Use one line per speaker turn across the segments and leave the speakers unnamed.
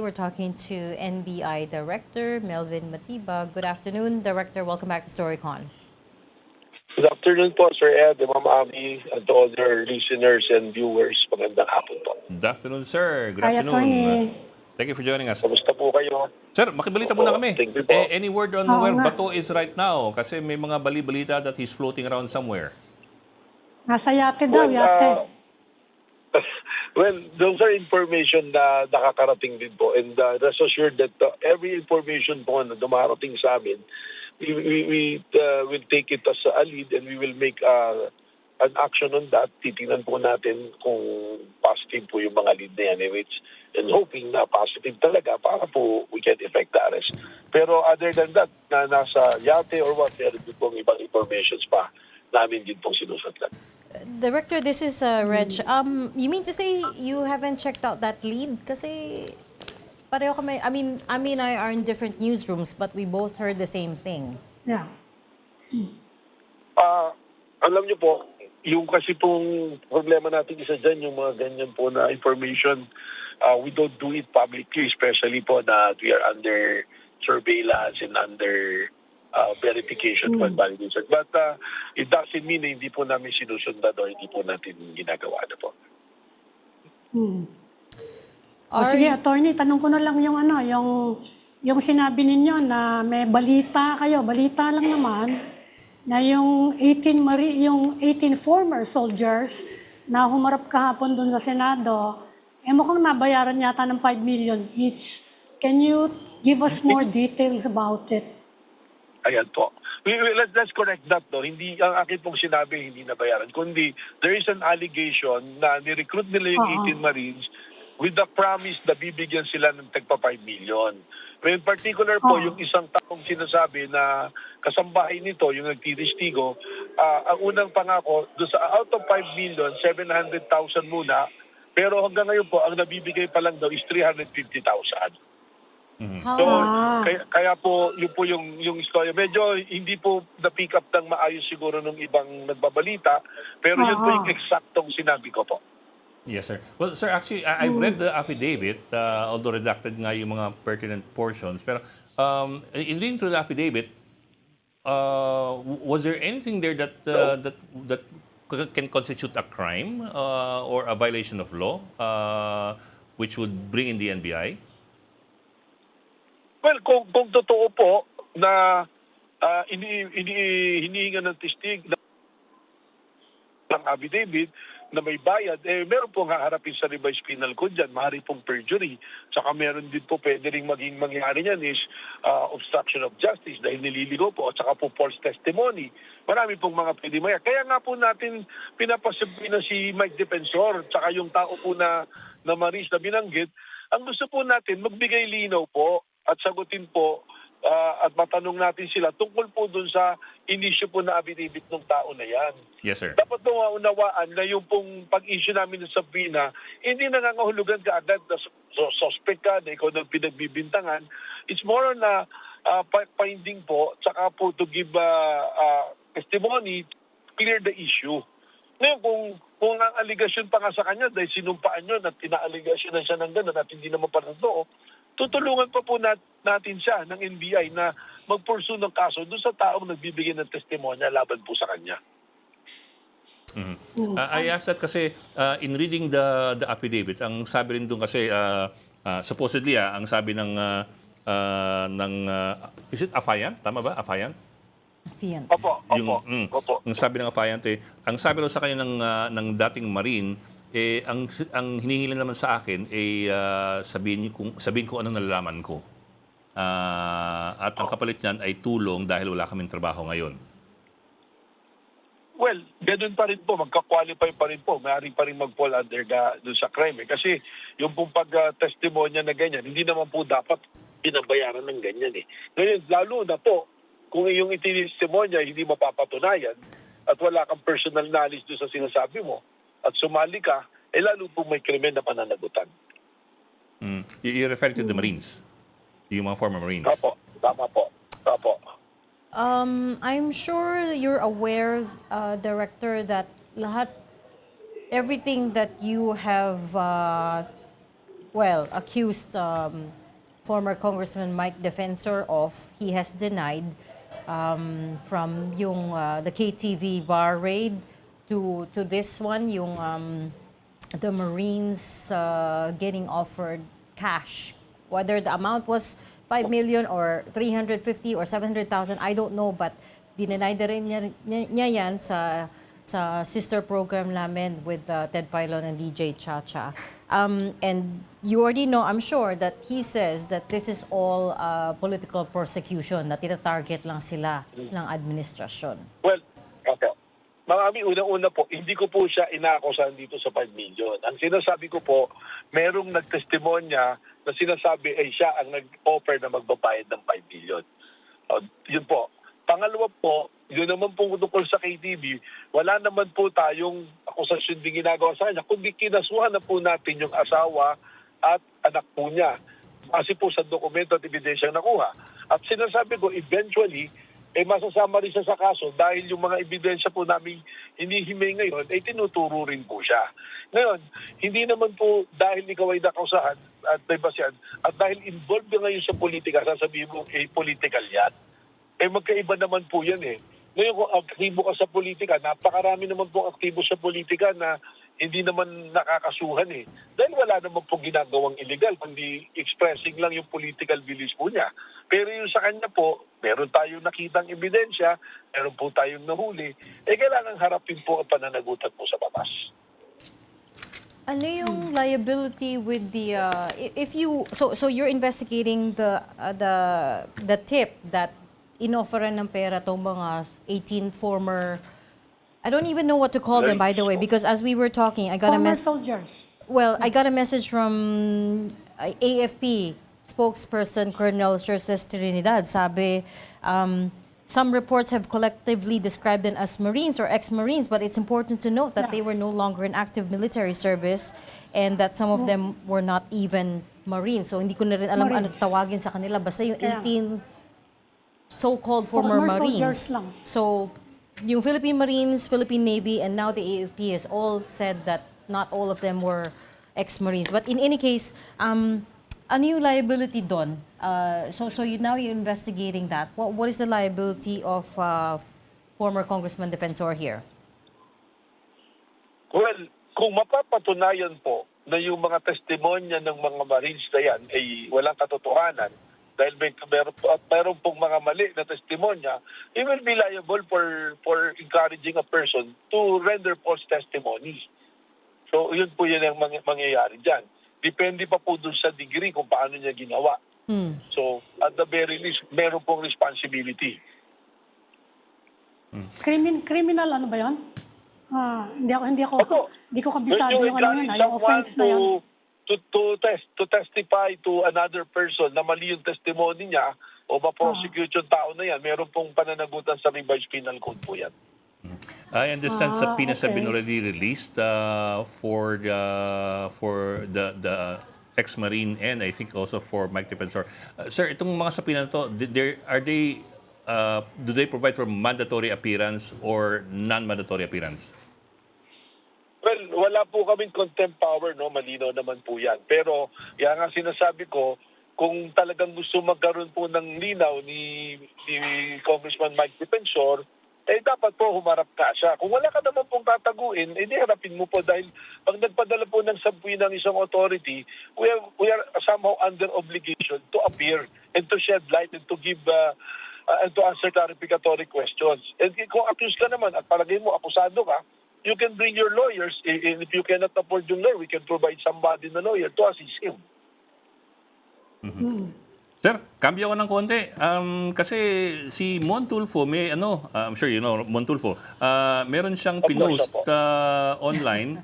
we're talking to NBI Director Melvin Matibag. Good afternoon, Director. Welcome back to StoryCon.
Good afternoon po, Sir Ed, Ma'am Abby, and to all your listeners and viewers. Magandang hapon po.
Good afternoon, sir. Good
Hi,
afternoon.
Attorney.
Thank you for joining us.
Kamusta po kayo?
Sir, makibalita muna kami.
Thank you po.
Any word on
Oo
where
nga.
Bato is right now? Kasi may mga bali-balita that he's floating around somewhere.
Nasa yate daw, yate.
Well, those are information na nakakarating din po. And rest assured that every information po na dumarating sa amin, we will take it as a lead and we will make an action on that. Titingnan po natin kung positive po yung mga lead na yan. And hoping na positive talaga para po we can effect the arrest. Pero other than that, na nasa yate or what, meron din pong ibang informations pa namin din pong sinusatlan.
Director, this is Reg. You mean to say you haven't checked out that lead? Kasi pareho kami, I mean and I are in different newsrooms, but we both heard the same thing.
Yeah.
Alam niyo po, yung kasi pong problema natin isa dyan, yung mga ganyan po na information, we don't do it publicly, especially po na we are under surveillance and under verification for validation. But it doesn't mean na hindi po namin sinusundan o hindi po natin ginagawa na po.
O sige, Attorney, tanong ko na lang yung yung sinabi ninyo na may balita kayo, balita lang naman, na yung 18 former soldiers na humarap kahapon doon sa Senado, mukhang nabayaran yata ng 5 million each. Can you give us more details about it?
Ayan po. Let's correct that. No? Hindi, ang akin pong sinabi, hindi nabayaran. Kundi, there is an allegation na nirecruit nila yung 18 Marines with the promise na bibigyan sila ng tagpa 5 million. In particular po, yung isang taong sinasabi na kasambahay nito, yung nagtitistigo, ang unang pangako, doon sa out of 5 million, 700,000 muna, pero hanggang ngayon po, ang nabibigay pa lang daw is 350,000. So, kaya po, yun po yung istorya. Medyo hindi po na-pick up ng maayos siguro ng ibang nagbabalita, pero yun po yung eksaktong sinabi ko po.
Yes, sir. Well, sir, actually, I've read the affidavit, although redacted nga yung mga pertinent portions. Pero in reading through the affidavit, was there anything there that can constitute a crime or a violation of law, which would bring in the NBI?
Well, kung totoo po na hinihinga ng tistig ng affidavit na may bayad, meron pong haharapin sa revised penal code dyan, maaari pong perjury. Saka meron din po pwede rin maging mangyari niyan is obstruction of justice dahil nililigo po at saka po false testimony. Marami pong mga pwede maya. Kaya nga po natin pinapasabi na si Mike Defensor at saka yung tao po na Maris na binanggit, ang gusto po natin magbigay linaw po at sagutin po at matanong natin sila tungkol po dun sa inisyo po na affidavit ng tao na yan.
Yes, sir.
Dapat maunawaan na yung pong pag-issue namin ng subpoena, hindi nangangahulugan ka agad na suspect ka na ikaw ng pinagbibintangan. It's more on a finding po, tsaka po to give testimony, clear the issue. Ngayon, kung ang aligasyon pa nga sa kanya dahil sinumpaan nyo at ina-aligasyon na siya ng gano'n at hindi naman pa totoo, tutulungan pa po natin siya ng NBI na mag-pursue ng kaso doon sa taong nagbibigay ng testimonya laban po sa kanya.
I asked that kasi in reading the affidavit, ang sabi rin doon kasi supposedly ang sabi ng is it Afayant? Tama ba? Afayant?
Fiant.
Opo.
Ang sabi ng Afayant ang sabi raw sa kanya ng dating Marine ang hinihingi naman sa akin sabihin ko anong nalalaman ko. At ang kapalit niyan ay tulong dahil wala kaming trabaho ngayon.
Well, ganun pa rin po, magka-qualify pa rin po, maaari pa rin mag-fall under doon sa crime. Kasi yung pong pag-testimonya na ganyan, hindi naman po dapat binabayaran ng ganyan eh. Ngayon, lalo na po, kung yung itinestimonya hindi mapapatunayan at wala kang personal knowledge doon sa sinasabi mo at sumali ka, lalo po may krimen na pananagutan.
You refer to the Marines? Yung mga former Marines?
Tama po.
I'm sure you're aware, Director, that everything that you have accused former Congressman Mike Defensor of, he has denied from yung the KTV bar raid to this one, yung the Marines getting offered cash. Whether the amount was 5 million or 350 or 700,000, I don't know, but dinenay na rin niya yan sa sister program namin with Ted Filon and DJ Chacha. And you already know, I'm sure, that he says that this is all political persecution, na tinatarget lang sila ng administrasyon.
Well, opo. Marami, unang-una po, hindi ko po siya inaakusahan dito sa 5 million. Ang sinasabi ko po, merong nagtestimonya na sinasabi ay siya ang nag-offer na magbabayad ng 5 million. Yun po. Pangalawa po, yun naman po tungkol sa KTV, wala naman po tayong akusasyon din ginagawa sa kanya, kundi kinasuhan na po natin yung asawa at anak po niya. Kasi po sa dokumento at ebidensyang nakuha. At sinasabi ko, eventually, masasama rin siya sa kaso dahil yung mga ebidensya po namin hinihimay ngayon, tinuturo rin po siya. Ngayon, hindi naman po dahil ikaw ay nakausahan at may basihan, at dahil involved ka ngayon sa politika, sasabihin mo, political yan. Magkaiba naman po yan eh. Ngayon kung aktibo ka sa politika, napakarami naman po aktibo sa politika na hindi naman nakakasuhan eh. Dahil wala naman po ginagawang illegal, kundi expressing lang yung political beliefs po niya. Pero yung sa kanya po, meron tayong nakitang ebidensya, meron po tayong nahuli, kailangan harapin po ang pananagutan po sa batas.
Ano yung liability with the if you so you're investigating the tip that inofferan ng pera tong mga 18 former, I don't even know what to call them, by the way, because as we were talking, I got a
Former
message.
soldiers.
Well, I got a message from AFP spokesperson Colonel Sherces Trinidad. Sabi, some reports have collectively described them as Marines or ex-Marines, but it's important to note that they were no longer in active military service and that some of them were not even Marines. So hindi ko na rin alam ano
Marines.
tawagin sa kanila. Basta yung
Kaya-
18 so-called former
soldiers
Marines.
lang.
So, yung Philippine Marines, Philippine Navy, and now the AFP has all said that not all of them were ex-Marines. But in any case, ano yung liability doon? So now you're investigating that. What is the liability of former Congressman Defensor here?
Well, kung mapapatunayan po na yung mga testimonya ng mga Marines na yan ay walang katotohanan, dahil meron pong mga mali na testimonya, he will be liable for encouraging a person to render false testimony. So, yun po yun ang mangyayari dyan. Depende pa po dun sa degree kung paano niya ginawa. So, at the very least, meron pong responsibility.
Criminal ano ba 'yon? Hindi ko kabisado yung ano yun, yung
Someone
offense na yun.
to testify to another person na mali yung testimony niya o ma-prosecute yung tao na yan, meron pong pananagutan sa revised penal code po yan.
I understand subpoenas have been
okay.
already released for the ex-Marine and I think also for Mike Defensor. Sir, itong mga subpoena na to, do they provide for mandatory appearance or non-mandatory appearance?
Well, wala po kaming contempt power, no? Malinaw naman po yan. Pero, yan nga sinasabi ko, kung talagang gusto magkaroon po ng linaw ni Congressman Mike Defensor, dapat po humarap ka siya. Kung wala ka naman pong tataguin, di harapin mo po dahil pag nagpadala po ng subpoena ng isang authority, we are somehow under obligation to appear and to shed light and to give and to answer clarificatory questions. And kung accused ka naman at palagay mo akusado ka, you can bring your lawyers. And if you cannot afford yung lawyer, we can provide somebody na lawyer to assist him.
Sir, cambio ko ng konti. Kasi si Montulfo, I'm sure you know Montulfo, meron siyang
Of course,
pinost
opo.
online,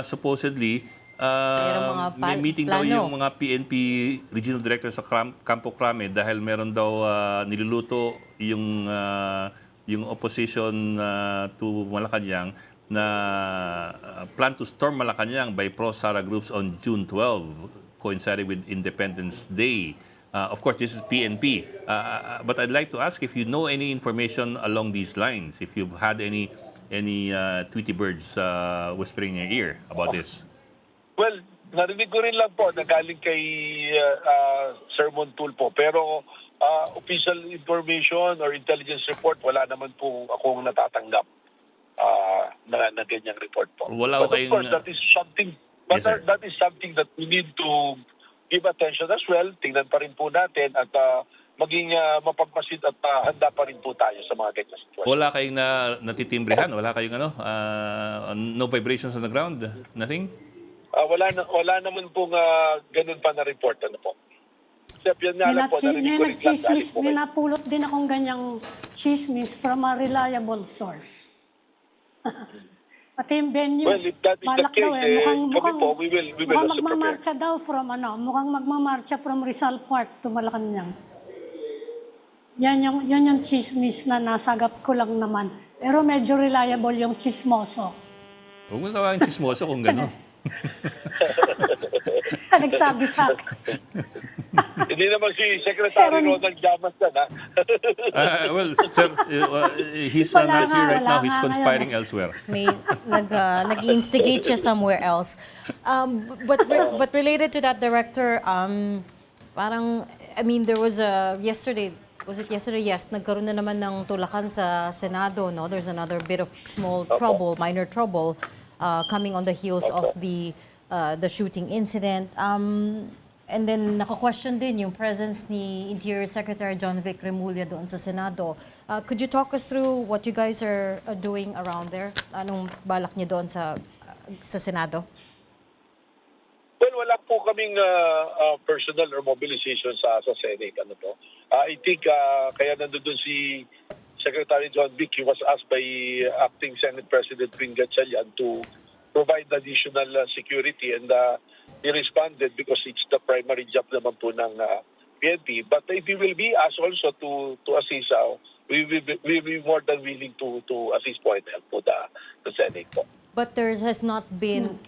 supposedly,
Merong mga
may meeting daw
plano.
yung mga PNP regional director sa Campo Crame dahil meron daw niluluto yung opposition to Malacanang na plan to storm Malacanang by pro-Sara groups on June 12, coinciding with Independence Day. Of course, this is PNP. But I'd like to ask if you know any information along these lines, if you've had any Tweety birds whispering in your ear about this.
Well, narinig ko rin lang po na galing kay Sermon Tulfo. Pero official information or intelligence report, wala naman po akong natatanggap na ganyang report po.
Wala
But of
kayong-
course, that is something
Yes, sir.
that is something that we need to give attention as well. Tingnan pa rin po natin at maging mapagmasid at handa pa rin po tayo sa mga ganyan sitwasyon.
Wala kayong natitimbrehan? Wala kayong no vibrations on the ground? Nothing?
Wala naman pong ganun pa na report. Ano po? Except yan nga lang po, narinig ko rin lang galing po kayo.
Ninapulot din akong ganyang chismis from a reliable source. Pati yung venue,
Well, if that is the
balak daw
case,
mukhang
kami po, we will
mukhang
also
magmamarcha daw from mukhang magmamarcha from Rizal Park to Malacanang. Yan yung chismis na nasagap ko lang naman. Pero medyo reliable yung chismoso.
Huwag mo tawagin chismoso kung gano'n.
Nagsabi sa akin.
Hindi naman si Secretary
Pero-
Ronald Llamas yan, ha?
Well, sir, he's
Wala
not
nga,
here right
wala
now. He's
nga
conspiring
ngayon
elsewhere.
May nag-instigate siya somewhere else. But related to that, Director, parang, I mean, there was yesterday, was it yesterday? Yes, nagkaroon na naman ng tulakan sa Senado, no? There's another bit of small trouble, minor trouble, coming on the heels of the shooting incident. And then naka-question din yung presence ni Interior Secretary John Vic Remulla doon sa Senado. Could you talk us through what you guys are doing around there? Anong balak niyo doon sa Senado?
Well, wala po kaming personal or mobilization sa Senate. Ano po? I think kaya nandun si Secretary John Vic, he was asked by Acting Senate President Ping Gatchalian to provide additional security, and he responded because it's the primary job naman po ng PNP. But if he will be asked also to assist, we will be more than willing to assist po and help po the Senate po.
But there has not been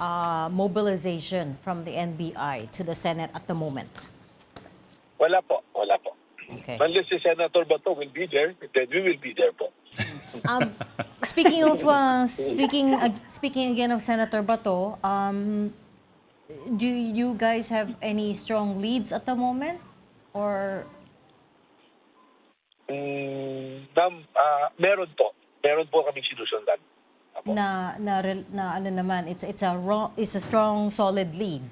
mobilization from the NBI to the Senate at the moment.
Wala po, wala po.
Okay.
Unless si Senator Bato will be there, then we will be there po.
Speaking of speaking again of Senator Bato, do you guys have any strong leads at the moment, or
Meron po kaming sinusundan. Apo.
na ano naman, it's a strong solid lead?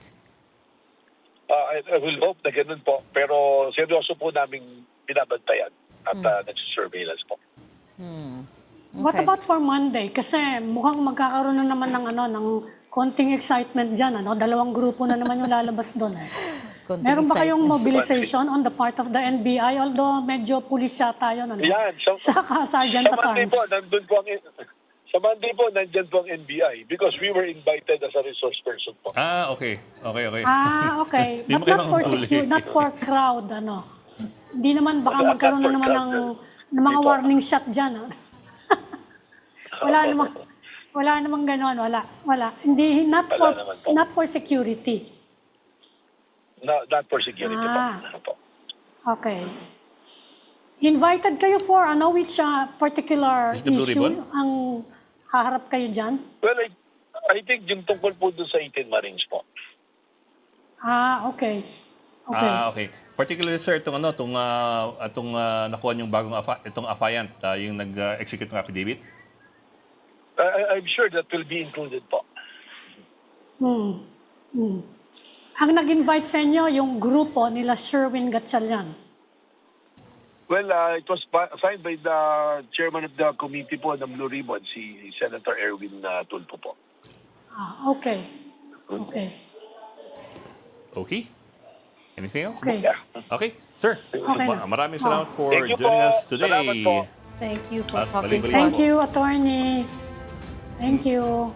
I will hope na ganun po. Pero seryoso po namin binabantayan at nagsisurveillance po.
What
Okay.
about for Monday? Kasi mukhang magkakaroon na naman ng konting excitement dyan. Dalawang grupo na naman yung lalabas doon.
Konting
Meron ba kayong
excitement.
mobilization on the part of the NBI? Although medyo pulisya tayo.
Yan.
Saka Sergeant at
Monday
Arms.
po, sa Monday po, nandyan po ang NBI because we were invited as a resource person po.
Okay. Okay.
Okay.
Di mo
But not for
kailangan
secure,
huli.
not for crowd, Hindi naman baka
Not
magkaroon na
for
naman
crowd.
ng mga
Hindi po.
warning shot dyan, Wala namang ganon, wala. Hindi,
naman po.
not for security.
No, not for security po.
Okay. Invited kayo for which particular
Is it the Blue
issue
Ribbon?
ang haharap kayo dyan?
Well, I think yung tungkol po dun sa 18 Marines po.
Okay. Okay.
Okay. Particularly, sir, itong nakuha niyong bagong itong affiant, yung nag-execute ng affidavit.
I'm sure that will be included po.
Ang nag-invite sa inyo, yung grupo nila Sherwin Gatchalian.
Well, it was signed by the chairman of the committee po ng Blue Ribbon, si Senator Erwin Tulfo po.
Okay. Okay.
Okay? Anything else?
Okay.
Yeah.
Okay, sir.
Okay na.
Maraming salamat for
Thank you
joining
po.
us today.
Salamat po.
Thank you for
At
talking to
balik-balik
us.
Thank you, attorney. Thank you.